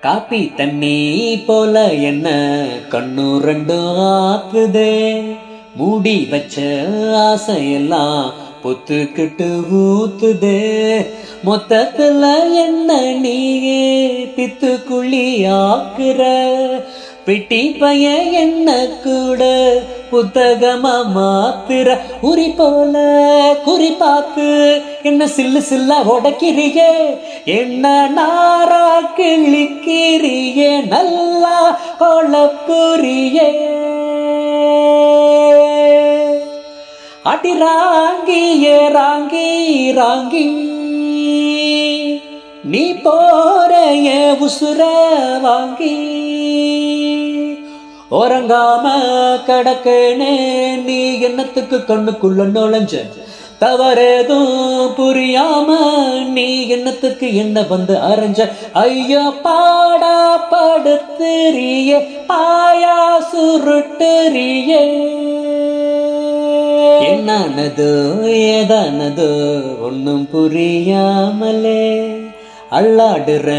Copy தண்ணி போல என்ன கண்ணு ரெண்டும் ஆக்குதே, மூடி வச்ச ஆசையெல்லாம் பொத்துக்கிட்டு ஊத்துதே, மொத்தத்துல என்ன நீயே பித்துக்குள்ளி ஆக்குற, பெட்டி பைய என்ன கூட புத்தகமா மாத்துற, உரி போல குறி பார்த்து என்ன சில்லு சில்ல உடைக்கிறியே, என்ன நாரா கிழிக்கிறியே, நல்லா கொளப்புரியே. அடி ராங்கியே ராங்கி ராங்கி, நீ போறைய உசுர வாங்கி, உறங்காம கடக்கனே நீ என்னத்துக்கு கண்ணுக்குள்ள நுழைஞ்ச, தவறேதும் புரியாம நீ என்னத்துக்கு என்ன வந்து அரைஞ்ச, ஐயோ பாடா படுத்துறியே பாயா சுருட்டுறியே. என்னனதோ ஏதானதோ ஒன்னும் புரியாமலே அள்ளாடுற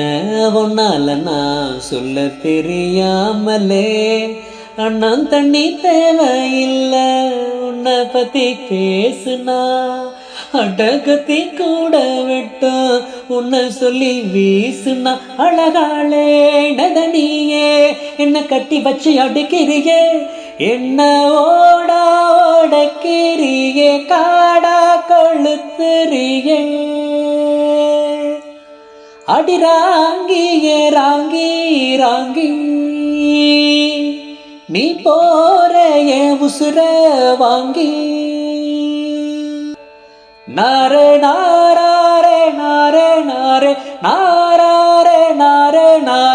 ஒன்னால நான் சொல்ல தெரியாமலே, அண்ணன் தண்ணி தேவையில்லை உன்னை பத்தி பேசுனா, அடகத்தி கூட விட்டும் உன்னை சொல்லி வீசுனா, அழகாளே நதனியே என்ன கட்டி வச்சு அடுக்கிறியே, என்ன ஓடா ஓடக்கிறியே காடா கொளுத்துறியே. அடி ராங்கியே ராங்கி ராங்கி, நீ போறைய உசுர வாங்கி. நாரே நாரே நாரே நாரே நாரே நாரே நாரே.